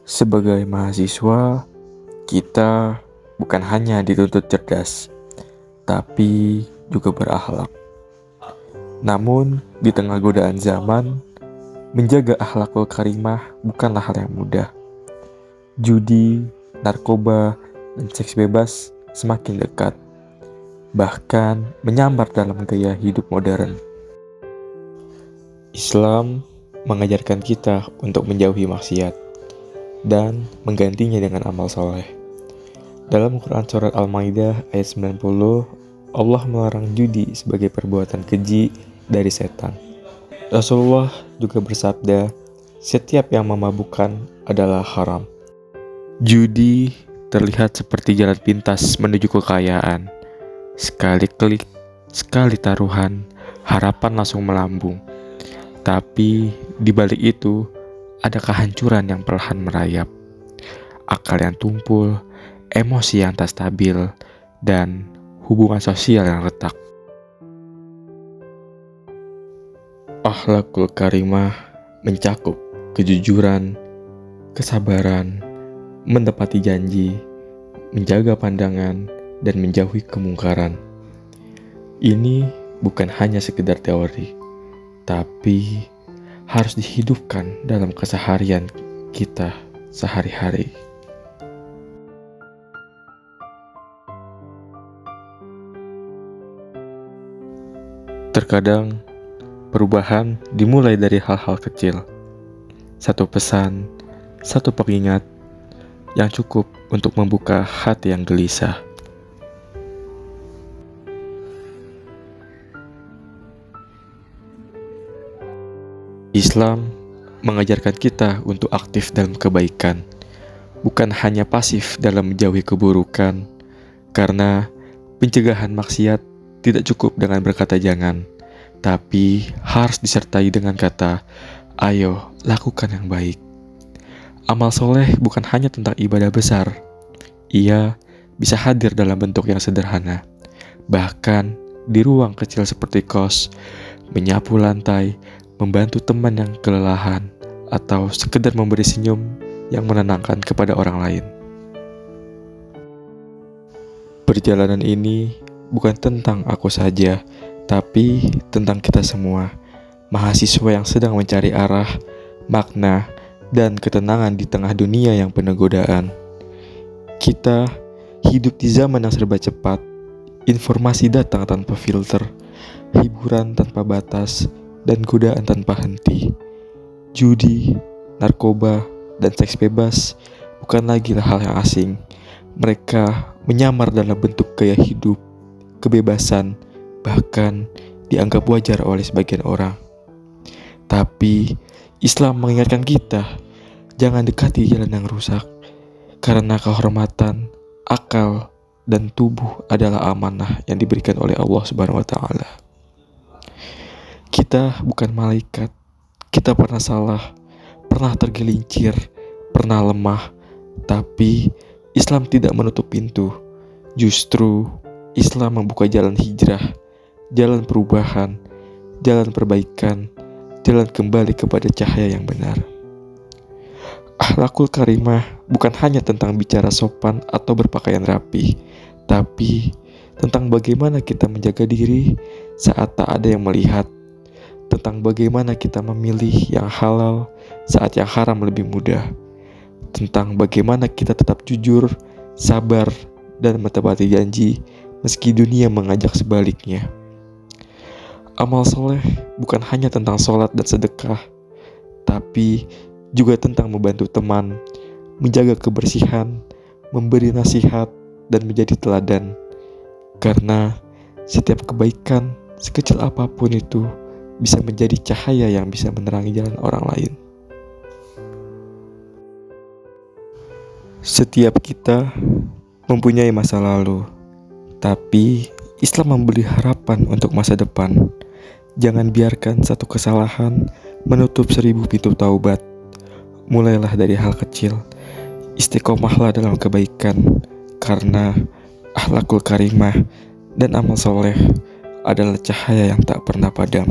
Sebagai mahasiswa, kita bukan hanya dituntut cerdas, tapi juga berakhlak. Namun, di tengah godaan zaman, menjaga akhlakul karimah bukanlah hal yang mudah. Judi, narkoba, dan seks bebas semakin dekat, bahkan menyambar dalam gaya hidup modern. Islam mengajarkan kita untuk menjauhi maksiat dan menggantinya dengan amal soleh. Dalam Quran Surat Al-Maidah ayat 90, Allah melarang judi sebagai perbuatan keji dari setan. Rasulullah juga bersabda, setiap yang memabukkan adalah haram. Judi terlihat seperti jalan pintas menuju kekayaan. Sekali klik, sekali taruhan, harapan langsung melambung. Tapi di balik itu, ada kehancuran yang perlahan merayap, akal yang tumpul, emosi yang tak stabil, dan hubungan sosial yang retak. Akhlakul karimah mencakup kejujuran, kesabaran, menepati janji, menjaga pandangan, dan menjauhi kemungkaran. Ini bukan hanya sekedar teori, tapi harus dihidupkan dalam keseharian kita sehari-hari. Terkadang, perubahan dimulai dari hal-hal kecil. Satu pesan, satu pengingat yang cukup untuk membuka hati yang gelisah. Islam mengajarkan kita untuk aktif dalam kebaikan, bukan hanya pasif dalam menjauhi keburukan, karena pencegahan maksiat tidak cukup dengan berkata jangan, tapi harus disertai dengan kata, ayo lakukan yang baik. Amal soleh bukan hanya tentang ibadah besar, ia bisa hadir dalam bentuk yang sederhana, bahkan di ruang kecil seperti kos, menyapu lantai, membantu teman yang kelelahan, atau sekedar memberi senyum yang menenangkan kepada orang lain. Perjalanan ini bukan tentang aku saja, tapi tentang kita semua, mahasiswa yang sedang mencari arah, makna, dan ketenangan di tengah dunia yang penuh godaan. Kita hidup di zaman yang serba cepat, informasi datang tanpa filter, hiburan tanpa batas, dan godaan tanpa henti. Judi, narkoba, dan seks bebas bukan lagi hal yang asing. Mereka menyamar dalam bentuk gaya hidup, kebebasan, bahkan dianggap wajar oleh sebagian orang. Tapi Islam mengingatkan kita, jangan dekati jalan yang rusak, karena kehormatan, akal, dan tubuh adalah amanah yang diberikan oleh Allah Subhanahu wa Ta'ala. Kita bukan malaikat, kita pernah salah, pernah tergelincir, pernah lemah, tapi Islam tidak menutup pintu. Justru Islam membuka jalan hijrah, jalan perubahan, jalan perbaikan, jalan kembali kepada cahaya yang benar. Akhlakul karimah bukan hanya tentang bicara sopan atau berpakaian rapi, tapi tentang bagaimana kita menjaga diri saat tak ada yang melihat, tentang bagaimana kita memilih yang halal saat yang haram lebih mudah, tentang bagaimana kita tetap jujur, sabar, dan menepati janji meski dunia mengajak sebaliknya. Amal soleh bukan hanya tentang sholat dan sedekah, tapi juga tentang membantu teman, menjaga kebersihan, memberi nasihat, dan menjadi teladan. Karena setiap kebaikan, sekecil apapun itu, bisa menjadi cahaya yang bisa menerangi jalan orang lain. Setiap kita mempunyai masa lalu, tapi Islam memberi harapan untuk masa depan. Jangan biarkan satu kesalahan menutup 1000 pintu taubat. Mulailah dari hal kecil, istiqomahlah dalam kebaikan, karena akhlakul karimah dan amal soleh adalah cahaya yang tak pernah padam.